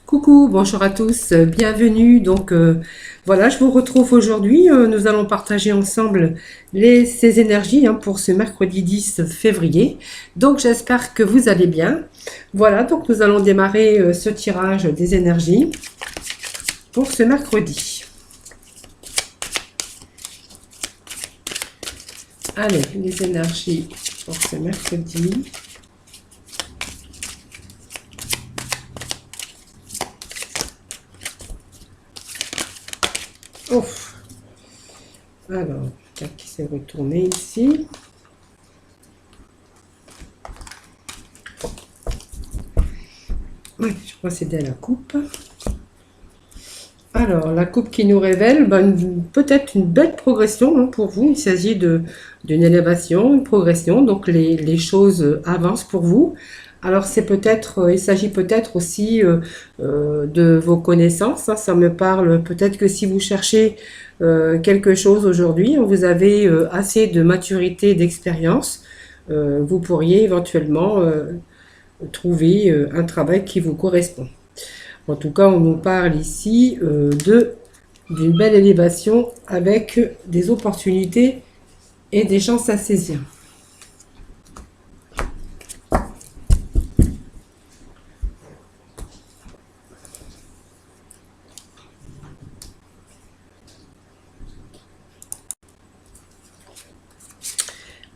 Coucou, bonjour à tous, bienvenue. Voilà, je vous retrouve aujourd'hui. Nous allons partager ensemble ces énergies pour ce mercredi 10 février. Donc j'espère que vous allez bien. Voilà, donc nous allons démarrer ce tirage des énergies pour ce mercredi. Allez, les énergies pour ce mercredi. Ouf. Alors, qui s'est retourné ici. Oui, je procédais à la coupe. Alors, la coupe qui nous révèle peut-être une belle progression pour vous. Il s'agit d'une élévation, une progression. Donc, les choses avancent pour vous. Alors, il s'agit peut-être aussi de vos connaissances. Ça me parle peut-être que si vous cherchez quelque chose aujourd'hui, vous avez assez de maturité, d'expérience. Vous pourriez éventuellement trouver un travail qui vous correspond. En tout cas, on nous parle ici d'une belle élévation avec des opportunités et des chances à saisir.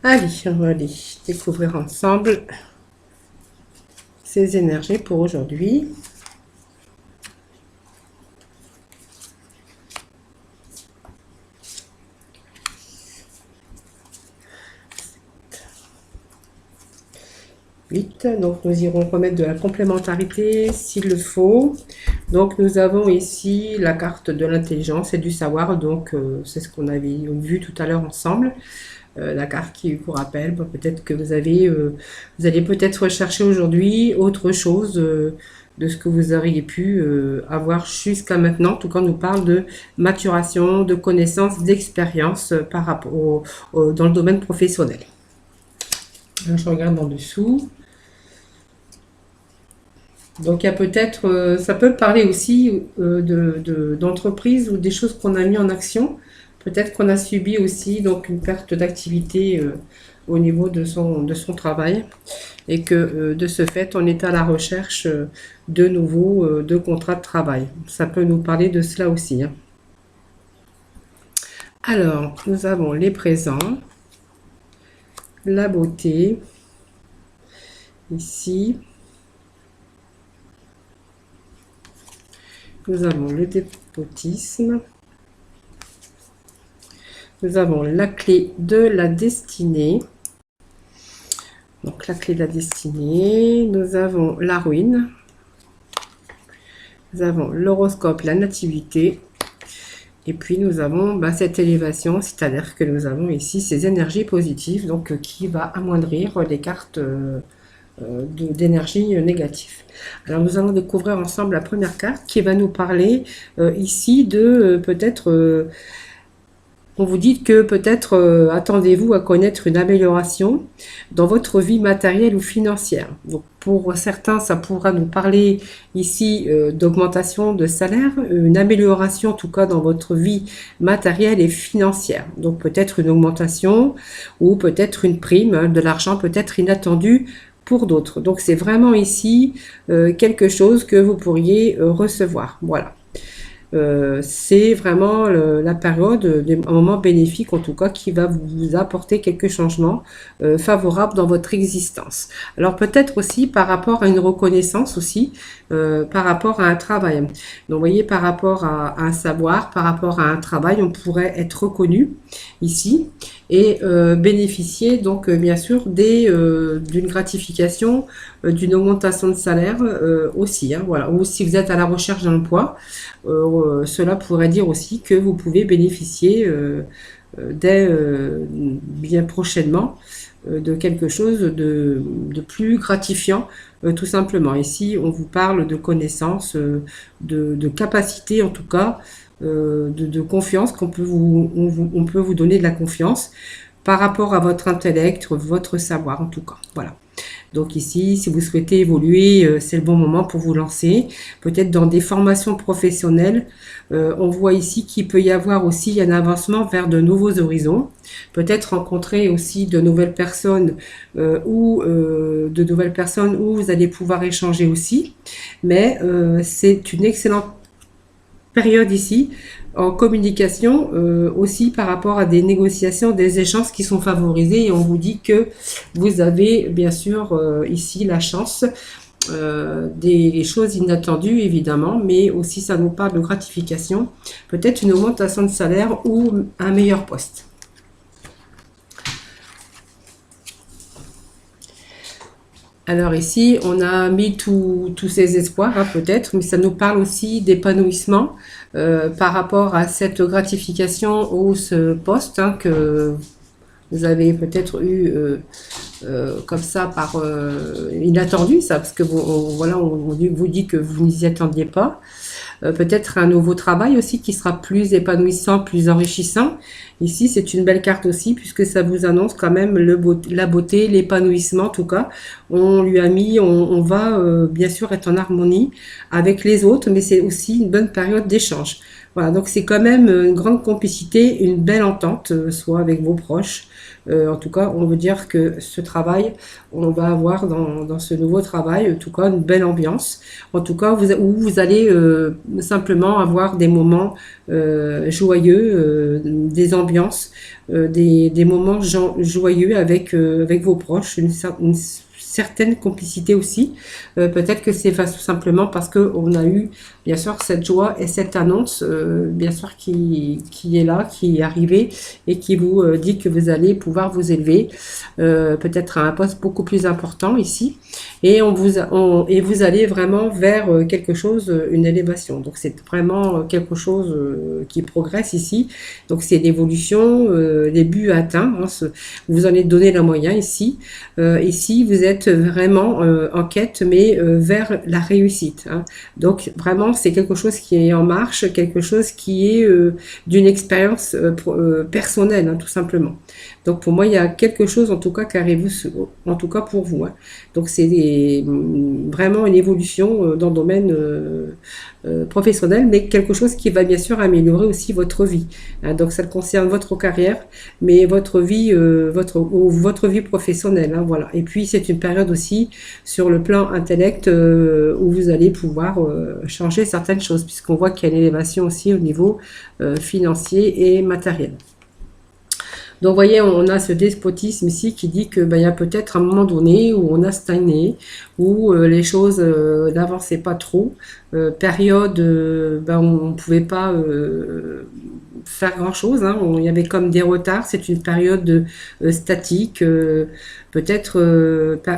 Allez, on va aller découvrir ensemble ces énergies pour aujourd'hui. Donc nous irons remettre de la complémentarité s'il le faut. Donc nous avons ici la carte de l'intelligence et du savoir. Donc c'est ce qu'on avait vu tout à l'heure ensemble. La carte qui vous rappelle, peut-être que vous allez peut-être rechercher aujourd'hui autre chose de ce que vous auriez pu avoir jusqu'à maintenant. En tout cas, on nous parle de maturation, de connaissances, d'expérience par rapport dans le domaine professionnel. Alors, je regarde en dessous. Donc, il y a peut-être, ça peut parler aussi d'entreprise ou des choses qu'on a mis en action. Peut-être qu'on a subi aussi donc une perte d'activité au niveau de son travail et que de ce fait, on est à la recherche de nouveaux de contrats de travail. Ça peut nous parler de cela aussi. Alors, nous avons les présents, la beauté, ici. Nous avons le despotisme. Nous avons la clé de la destinée. Donc la clé de la destinée. Nous avons la ruine. Nous avons l'horoscope, la nativité. Et puis nous avons cette élévation, c'est-à-dire que nous avons ici ces énergies positives, donc qui va amoindrir les cartes d'énergie négative. Alors nous allons découvrir ensemble la première carte qui va nous parler ici de peut-être... on vous dit que peut-être attendez-vous à connaître une amélioration dans votre vie matérielle ou financière. Donc pour certains, ça pourra nous parler ici d'augmentation de salaire, une amélioration en tout cas dans votre vie matérielle et financière. Donc peut-être une augmentation ou peut-être une prime, de l'argent peut-être inattendu pour d'autres. Donc c'est vraiment ici quelque chose que vous pourriez recevoir. Voilà. C'est vraiment la période, un moment bénéfique en tout cas, qui va vous apporter quelques changements favorables dans votre existence. Alors peut-être aussi par rapport à une reconnaissance aussi, par rapport à un travail. Donc vous voyez, par rapport à un savoir, par rapport à un travail, on pourrait être reconnu ici et bénéficier donc bien sûr d'une gratification, d'une augmentation de salaire aussi. Voilà. Ou si vous êtes à la recherche d'un emploi, cela pourrait dire aussi que vous pouvez bénéficier bien prochainement de quelque chose de plus gratifiant, tout simplement. Ici, on vous parle de connaissances, de capacité en tout cas, de confiance, on peut vous donner de la confiance par rapport à votre intellect, votre savoir en tout cas. Voilà. Donc ici, si vous souhaitez évoluer, c'est le bon moment pour vous lancer. Peut-être dans des formations professionnelles. On voit ici qu'il peut y avoir aussi un avancement vers de nouveaux horizons. Peut-être rencontrer aussi de nouvelles personnes ou de nouvelles personnes où vous allez pouvoir échanger aussi. Mais c'est une excellente période ici en communication aussi par rapport à des négociations, des échanges qui sont favorisés et on vous dit que vous avez bien sûr ici la chance des choses inattendues évidemment, mais aussi ça nous parle de gratification, peut-être une augmentation de salaire ou un meilleur poste. Alors ici, on a mis tous ces espoirs, hein, peut-être, mais ça nous parle aussi d'épanouissement par rapport à cette gratification ou ce poste hein, que vous avez peut-être eu comme ça par inattendu, ça, parce que voilà, on vous dit que vous n'y attendiez pas. Peut-être un nouveau travail aussi qui sera plus épanouissant, plus enrichissant. Ici, c'est une belle carte aussi puisque ça vous annonce quand même la beauté, l'épanouissement en tout cas. On lui a mis, on va bien sûr être en harmonie avec les autres, mais c'est aussi une bonne période d'échange. Voilà, donc c'est quand même une grande complicité, une belle entente, soit avec vos proches. En tout cas, on veut dire que ce travail, on va avoir dans ce nouveau travail, en tout cas, une belle ambiance. En tout cas, où vous allez simplement avoir des moments joyeux, des ambiances, des moments joyeux avec vos proches, une certaine complicité aussi. Peut-être que c'est tout simplement parce qu'on a eu, bien sûr, cette joie et cette annonce, bien sûr, qui est là, qui est arrivée et qui vous dit que vous allez pouvoir vous élever, peut-être à un poste beaucoup plus important ici. Et vous allez vraiment vers quelque chose, une élévation. Donc, c'est vraiment quelque chose qui progresse ici. Donc, c'est l'évolution, les buts atteints. Hein, vous en avez donné la moyen ici. Ici, vous êtes vraiment en quête, mais vers la réussite. Hein. Donc, vraiment, c'est quelque chose qui est en marche, quelque chose qui est d'une expérience personnelle, hein, tout simplement. Donc, pour moi, il y a quelque chose, en tout cas, qui arrive, en tout cas pour vous. Hein. Donc, c'est vraiment une évolution dans le domaine professionnel, mais quelque chose qui va bien sûr améliorer aussi votre vie. Hein. Donc, ça concerne votre carrière, mais votre vie, votre vie professionnelle. Hein, voilà. Et puis, c'est une période aussi sur le plan intellect où vous allez pouvoir changer certaines choses, puisqu'on voit qu'il y a une élévation aussi au niveau financier et matériel. Donc, vous voyez, on a ce despotisme ici qui dit que il y a peut-être un moment donné où on a stagné, où les choses n'avançaient pas trop, période on ne pouvait pas faire grand-chose, hein. Il y avait comme des retards, c'est une période statique, peut-être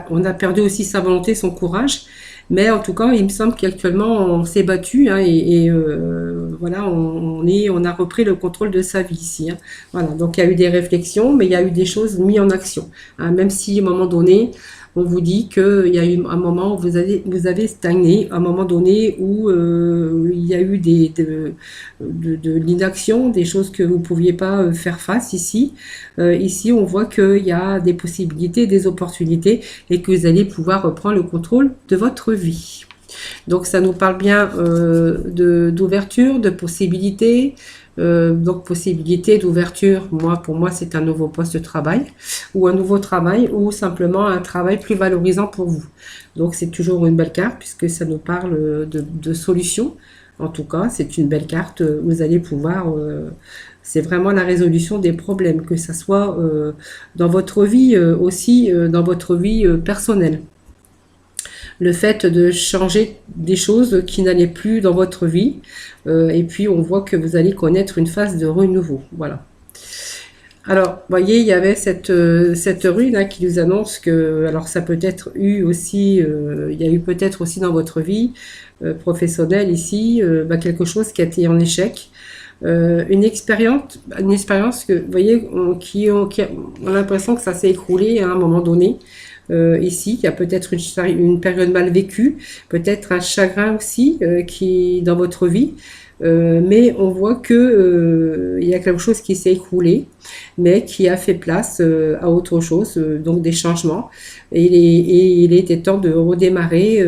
on a perdu aussi sa volonté, son courage. Mais en tout cas, il me semble qu'actuellement, on s'est battu hein, et voilà, on a repris le contrôle de sa vie ici. Hein. Voilà, donc il y a eu des réflexions, mais il y a eu des choses mises en action. Hein, même si à un moment donné, on vous dit qu'il y a eu un moment où vous avez stagné, un moment donné où il y a eu de l'inaction, des choses que vous ne pouviez pas faire face ici. Ici, on voit qu'il y a des possibilités, des opportunités et que vous allez pouvoir reprendre le contrôle de votre vie. Donc, ça nous parle bien d'ouverture, de possibilités. Donc possibilité d'ouverture, pour moi c'est un nouveau poste de travail ou un nouveau travail ou simplement un travail plus valorisant pour vous. Donc c'est toujours une belle carte puisque ça nous parle de solutions. En tout cas, c'est une belle carte. Vous allez pouvoir, c'est vraiment la résolution des problèmes, que ça soit dans votre vie aussi, dans votre vie personnelle. Le fait de changer des choses qui n'allaient plus dans votre vie. Et puis, on voit que vous allez connaître une phase de renouveau. Voilà. Alors, vous voyez, il y avait cette rune hein, qui nous annonce que, alors ça peut être eu aussi, il y a eu peut-être aussi dans votre vie professionnelle ici, quelque chose qui a été en échec. Une expérience que, vous voyez, on a l'impression que ça s'est écroulé à un moment donné. Ici, il y a peut-être une période mal vécue, peut-être un chagrin aussi qui dans votre vie. mais on voit que il y a quelque chose qui s'est écroulé, mais qui a fait place à autre chose, donc des changements. Et il était temps de redémarrer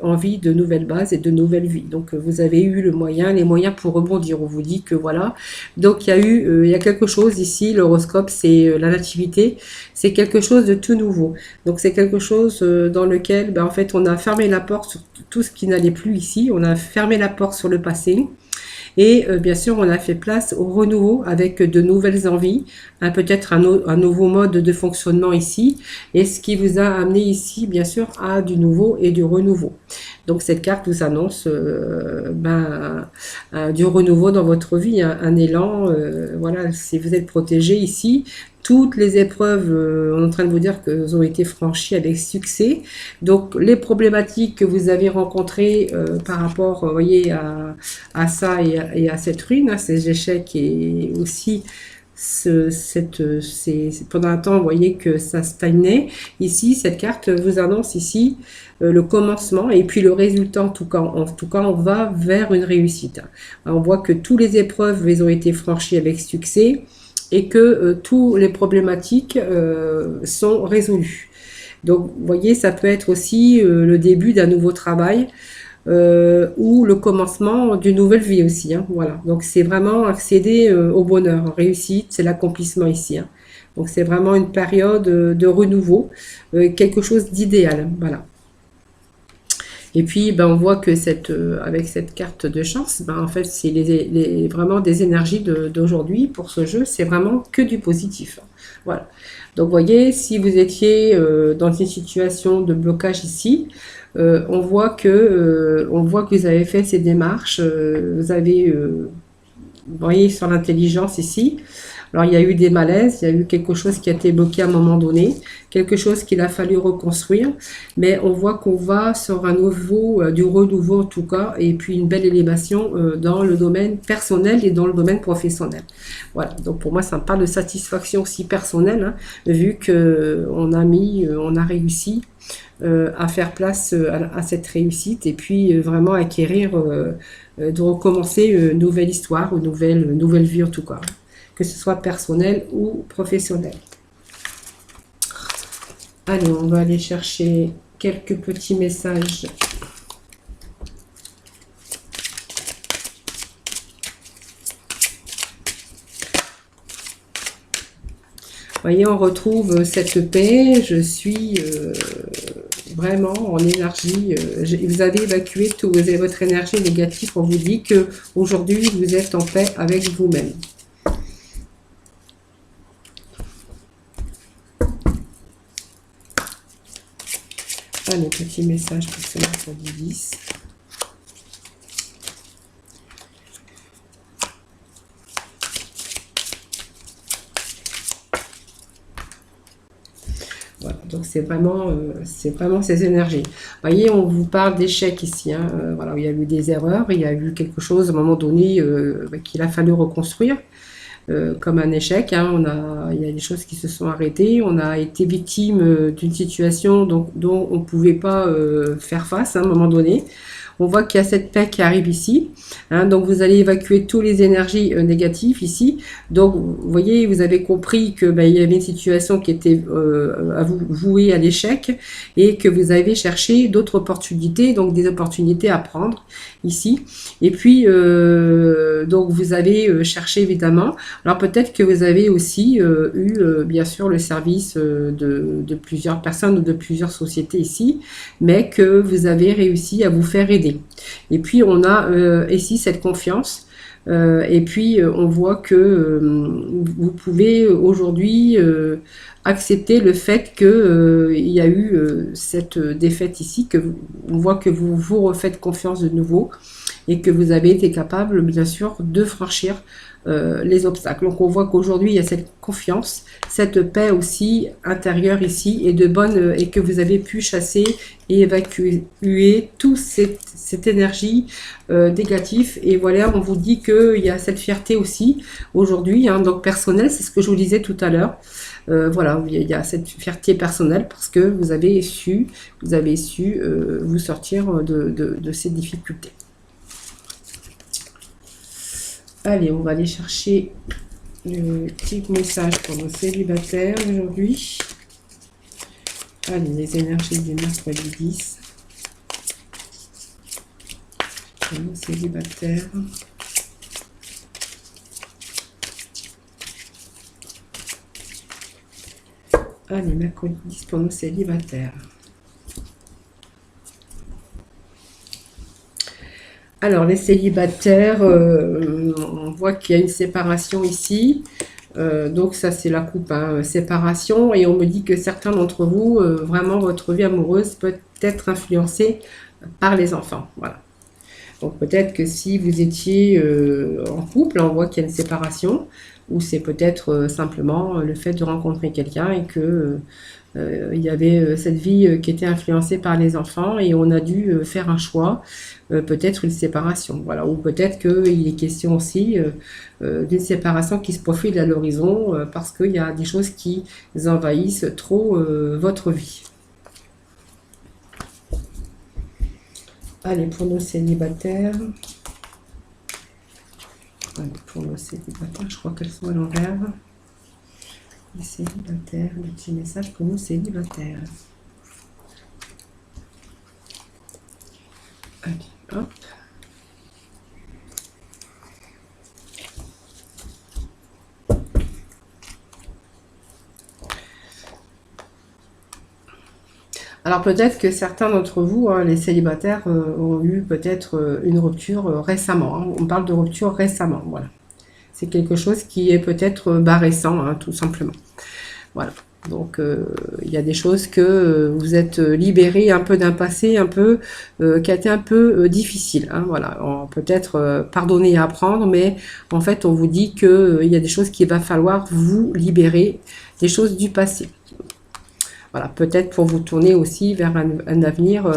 en vie de nouvelles bases et de nouvelles vies. Donc vous avez eu les moyens pour rebondir. On vous dit que voilà. Donc il y a quelque chose ici. L'horoscope, c'est la nativité, c'est quelque chose de tout nouveau. Donc c'est quelque chose dans lequel, ben, en fait, on a fermé la porte sur tout ce qui n'allait plus ici. On a fermé la porte sur le passé. Et bien sûr, on a fait place au renouveau avec de nouvelles envies, hein, peut-être un nouveau mode de fonctionnement ici, et ce qui vous a amené ici, bien sûr, à du nouveau et du renouveau. Donc cette carte vous annonce du renouveau dans votre vie, hein, un élan. Voilà, si vous êtes protégé ici, toutes les épreuves, on est en train de vous dire qu'elles ont été franchies avec succès. Donc les problématiques que vous avez rencontrées par rapport, voyez, à ça et à cette ruine, hein, ces échecs et aussi pendant un temps, vous voyez que ça stagnait. Ici, cette carte vous annonce ici le commencement et puis le résultat. En tout cas, on va vers une réussite. On voit que toutes les épreuves, elles ont été franchies avec succès et que toutes les problématiques sont résolues. Donc, vous voyez, ça peut être aussi le début d'un nouveau travail. Ou le commencement d'une nouvelle vie aussi, hein, voilà. Donc c'est vraiment accéder au bonheur, réussite, c'est l'accomplissement ici, hein. Donc c'est vraiment une période de renouveau, quelque chose d'idéal, voilà. Et puis ben, on voit que avec cette carte de chance, ben, en fait c'est vraiment des énergies d'aujourd'hui pour ce jeu, c'est vraiment que du positif, hein. Voilà. Donc vous voyez, si vous étiez dans une situation de blocage ici, on voit que vous avez fait ces démarches, vous avez, vous voyez sur l'intelligence ici. Alors il y a eu des malaises, il y a eu quelque chose qui a été bloqué à un moment donné, quelque chose qu'il a fallu reconstruire, mais on voit qu'on va sur un nouveau, du renouveau en tout cas, et puis une belle élévation dans le domaine personnel et dans le domaine professionnel. Voilà, donc pour moi ça me parle de satisfaction aussi personnelle, hein, vu qu'on on a réussi à faire place à cette réussite et puis vraiment acquérir, de recommencer une nouvelle histoire, une nouvelle vie en tout cas, que ce soit personnel ou professionnel. Allez, on va aller chercher quelques petits messages. Vous voyez, on retrouve cette paix. Je suis vraiment en énergie. Vous avez évacué votre énergie négative. On vous dit que aujourd'hui vous êtes en paix avec vous-même. Allez, petit message pour ce mercredi 10. Voilà, donc c'est vraiment ces énergies. Vous voyez, on vous parle d'échecs ici, hein. Voilà, il y a eu des erreurs, il y a eu quelque chose à un moment donné qu'il a fallu reconstruire. Comme un échec, hein, il y a des choses qui se sont arrêtées, on a été victime d'une situation dont on ne pouvait pas faire face, hein, à un moment donné. On voit qu'il y a cette paix qui arrive ici, hein, donc vous allez évacuer toutes les énergies négatives ici. Donc vous voyez, vous avez compris que il y avait une situation qui était à vous vouée à l'échec et que vous avez cherché d'autres opportunités, donc des opportunités à prendre ici. Et puis donc vous avez cherché évidemment. Alors peut-être que vous avez aussi eu bien sûr le service de plusieurs personnes ou de plusieurs sociétés ici, mais que vous avez réussi à vous faire aider. Et puis on a ici cette confiance. Et puis on voit que vous pouvez aujourd'hui accepter le fait que il y a eu cette défaite ici, on voit que vous vous refaites confiance de nouveau et que vous avez été capable bien sûr de franchir les obstacles. Donc on voit qu'aujourd'hui il y a cette confiance, cette paix aussi intérieure ici et et que vous avez pu chasser et évacuer toute cette énergie négative. Et voilà, on vous dit qu'il y a cette fierté aussi aujourd'hui, hein, donc personnelle, c'est ce que je vous disais tout à l'heure. Voilà, il y a cette fierté personnelle parce que vous avez su vous sortir de ces difficultés. Allez, on va aller chercher le petit message pour nos célibataires aujourd'hui. Allez, les énergies du mercredi 10. Pour nos célibataires. Allez, mercredi 10 pour nos célibataires. Alors, les célibataires, on voit qu'il y a une séparation ici. Donc, ça, c'est la coupe, hein, séparation. Et on me dit que certains d'entre vous, vraiment, votre vie amoureuse peut être influencée par les enfants. Voilà. Donc, peut-être que si vous étiez en couple, on voit qu'il y a une séparation. Ou c'est peut-être simplement le fait de rencontrer quelqu'un et que il y avait cette vie qui était influencée par les enfants et on a dû faire un choix, peut-être une séparation, voilà, ou peut-être qu'il est question aussi d'une séparation qui se profile à l'horizon parce qu'il y a des choses qui envahissent trop votre vie. Allez, pour nos célibataires. Allez, pour nos célibataires, je crois qu'elles sont à l'envers. Les célibataires, le petit message pour nos célibataires. Allez, hop. Alors peut-être que certains d'entre vous, hein, les célibataires, ont eu peut-être une rupture récemment. Hein. On parle de rupture récemment, voilà. C'est quelque chose qui est peut-être récent, hein, tout simplement. Voilà. Donc, il y a des choses que vous êtes libéré un peu d'un passé un peu qui a été un peu difficile. Hein, voilà. Peut-être pardonner et apprendre, mais en fait, on vous dit qu'il y a des choses qu'il va falloir vous libérer, des choses du passé. Voilà, peut-être pour vous tourner aussi vers un avenir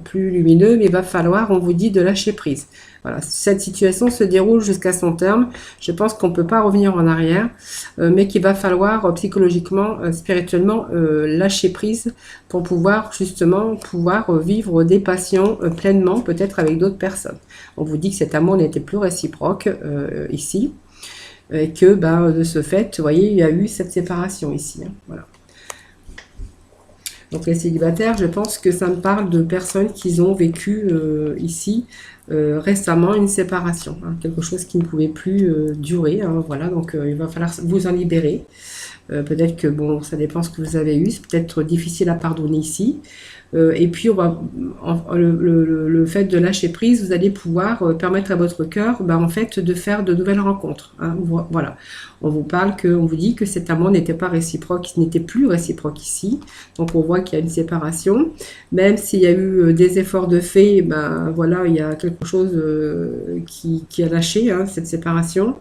plus lumineux, mais il va falloir, on vous dit, de lâcher prise. Voilà, cette situation se déroule jusqu'à son terme. Je pense qu'on ne peut pas revenir en arrière, mais qu'il va falloir psychologiquement, spirituellement, lâcher prise pour pouvoir justement vivre des passions pleinement, peut-être avec d'autres personnes. On vous dit que cet amour n'était plus réciproque ici, et que de ce fait, vous voyez, il y a eu cette séparation ici. Hein, voilà. Donc les célibataires, je pense que ça me parle de personnes qui ont vécu ici récemment une séparation, hein, quelque chose qui ne pouvait plus durer. Hein, voilà, donc il va falloir vous en libérer. Peut-être que bon, ça dépend ce que vous avez eu, c'est peut-être difficile à pardonner ici. Et puis le fait de lâcher prise, vous allez pouvoir permettre à votre cœur, en fait, de faire de nouvelles rencontres. Hein, voilà, on vous dit que cet amour n'était pas réciproque, n'était plus réciproque ici. Donc on voit qu'il y a une séparation, même s'il y a eu des efforts de fait, voilà, il y a quelque chose qui a lâché, hein, cette séparation.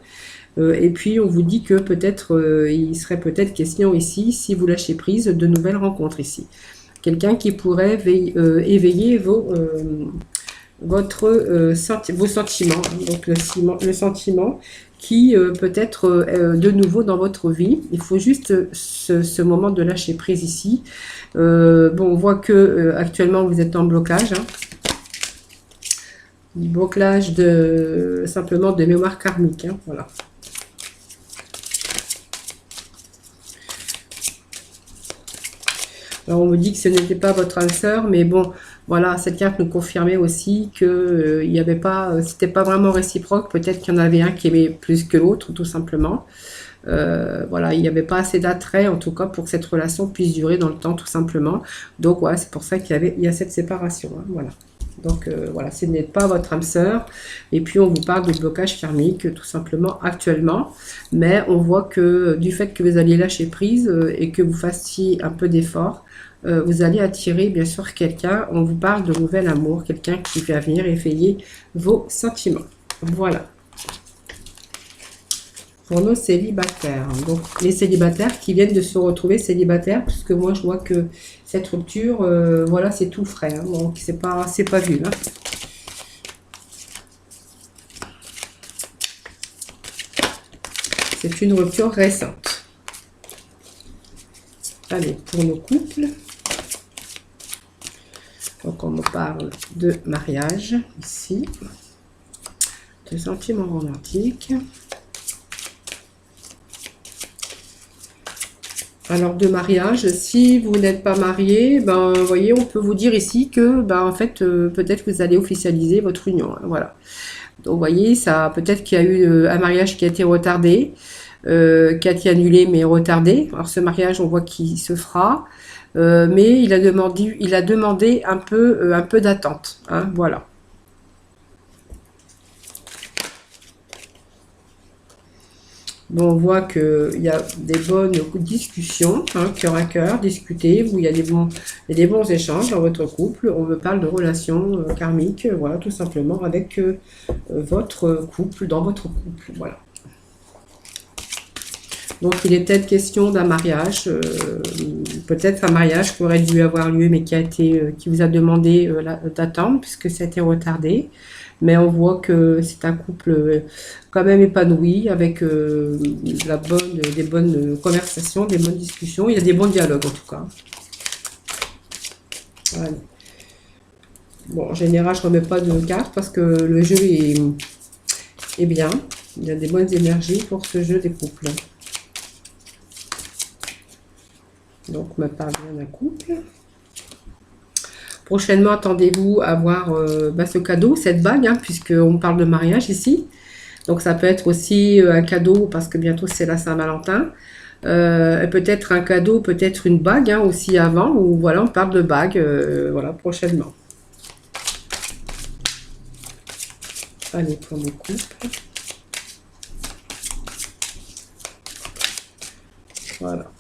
Et puis on vous dit que peut-être il serait peut-être question ici, si vous lâchez prise, de nouvelles rencontres ici. Quelqu'un qui pourrait éveiller vos sentiments, donc le sentiment qui peut être de nouveau dans votre vie. Il faut juste ce moment de lâcher prise ici. Bon, on voit que actuellement vous êtes en blocage. Hein. Blocage simplement de mémoire karmique. Hein, voilà. Alors on me dit que ce n'était pas votre âme sœur, mais bon, voilà, cette carte nous confirmait aussi que il y avait pas, c'était pas vraiment réciproque. Peut-être qu'il y en avait un qui aimait plus que l'autre, tout simplement. Voilà, il n'y avait pas assez d'attrait, en tout cas, pour que cette relation puisse durer dans le temps, tout simplement. Donc, ouais, c'est pour ça qu'il y a cette séparation. Hein, voilà. Donc, voilà, ce n'est pas votre âme sœur. Et puis, on vous parle de blocage karmique, tout simplement, actuellement. Mais on voit que du fait que vous alliez lâcher prise et que vous fassiez un peu d'effort, vous allez attirer, bien sûr, quelqu'un. On vous parle de nouvel amour, quelqu'un qui va venir éveiller vos sentiments. Voilà. Pour nos célibataires. Donc, les célibataires qui viennent de se retrouver célibataires, puisque moi, je vois que cette rupture, voilà, c'est tout frais. Hein, donc, c'est pas vu. Hein. C'est une rupture récente. Allez, pour nos couples. Donc, on me parle de mariage, ici. Des sentiments romantiques. Alors de mariage, si vous n'êtes pas marié, ben vous voyez, on peut vous dire ici que ben en fait peut-être que vous allez officialiser votre union, hein, voilà. Donc vous voyez, ça peut-être qu'il y a eu un mariage qui a été retardé, qui a été annulé mais retardé. Alors ce mariage, on voit qu'il se fera, mais il a demandé un peu d'attente, hein, voilà. Bon, on voit qu'il y a des bonnes discussions, hein, cœur à cœur, discuter, où il y a des bons échanges dans votre couple. On me parle de relations karmiques, voilà, tout simplement, avec votre couple, dans votre couple, voilà. Donc, il est peut-être question d'un mariage, peut-être un mariage qui aurait dû avoir lieu, mais qui vous a demandé d'attendre, puisque ça a été retardé. Mais on voit que c'est un couple quand même épanoui, avec des bonnes conversations, des bonnes discussions. Il y a des bons dialogues, en tout cas. Voilà. Bon, en général, je ne remets pas de cartes parce que le jeu est bien. Il y a des bonnes énergies pour ce jeu des couples. Donc, on me parle bien d'un couple. Prochainement, attendez-vous à voir ce cadeau, cette bague, hein, puisqu'on parle de mariage ici. Donc, ça peut être aussi un cadeau, parce que bientôt, c'est la Saint-Valentin. Peut-être un cadeau, peut-être une bague, hein, aussi avant, ou voilà, on parle de bague, voilà, prochainement. Allez, pour le couple. Voilà.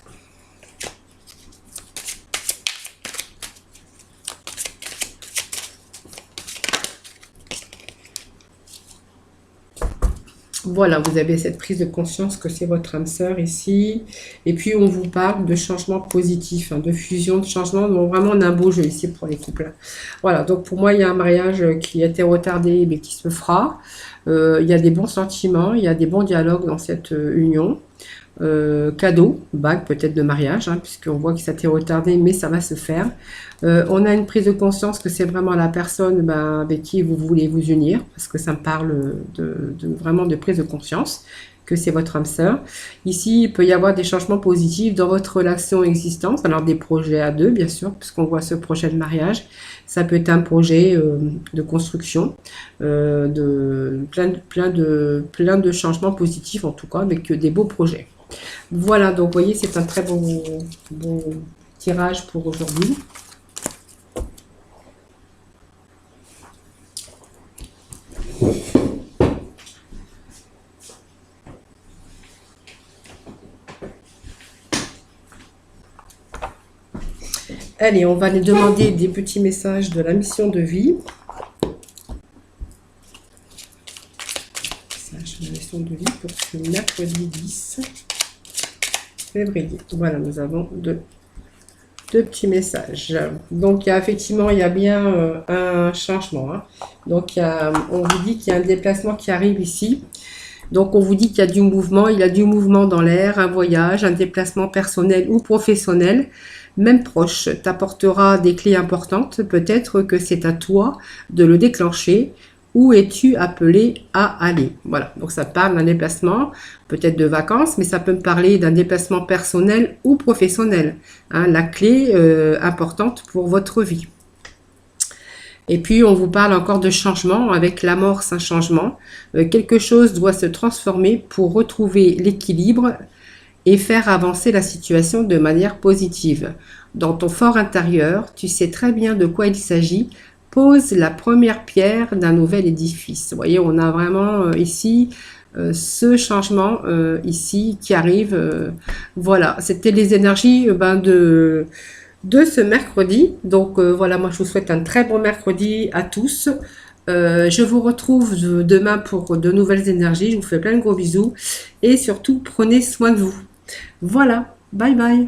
Voilà, vous avez cette prise de conscience que c'est votre âme sœur ici. Et puis, on vous parle de changements positifs, hein, de fusion, de changement. Donc, vraiment, on a un beau jeu ici pour les couples. Voilà, donc pour moi, il y a un mariage qui a été retardé, mais qui se fera. Il y a des bons sentiments, il y a des bons dialogues dans cette union. Cadeau, bague peut-être de mariage, hein, puisqu'on voit que ça a été retardé, mais ça va se faire. On a une prise de conscience que c'est vraiment la personne avec qui vous voulez vous unir, parce que ça me parle vraiment de prise de conscience, que c'est votre âme sœur. Ici, il peut y avoir des changements positifs dans votre relation existante, alors des projets à deux, bien sûr, puisqu'on voit ce projet de mariage. Ça peut être un projet de construction, plein de changements positifs, en tout cas, avec des beaux projets. Voilà, donc vous voyez, c'est un très bon tirage pour aujourd'hui. Allez, on va aller demander des petits messages de la mission de vie. Message de la mission de vie pour ce mercredi 10 février. Voilà, nous avons deux petits messages. Donc, effectivement, il y a bien un changement, hein. Donc, on vous dit qu'il y a un déplacement qui arrive ici. Donc, on vous dit qu'il y a du mouvement. Il y a du mouvement dans l'air, un voyage, un déplacement personnel ou professionnel, même proche, t'apportera des clés importantes. Peut-être que c'est à toi de le déclencher. Où es-tu appelé à aller? Voilà, donc ça parle d'un déplacement, peut-être de vacances, mais ça peut me parler d'un déplacement personnel ou professionnel, hein, la clé importante pour votre vie. Et puis, on vous parle encore de changement, avec l'amorce, un changement. Quelque chose doit se transformer pour retrouver l'équilibre et faire avancer la situation de manière positive. Dans ton fort intérieur, tu sais très bien de quoi il s'agit. Pose la première pierre d'un nouvel édifice. Vous voyez, on a vraiment ici ce changement ici qui arrive. Voilà, c'était les énergies de ce mercredi. Donc voilà, moi je vous souhaite un très bon mercredi à tous. Je vous retrouve demain pour de nouvelles énergies. Je vous fais plein de gros bisous et surtout prenez soin de vous. Voilà, bye bye.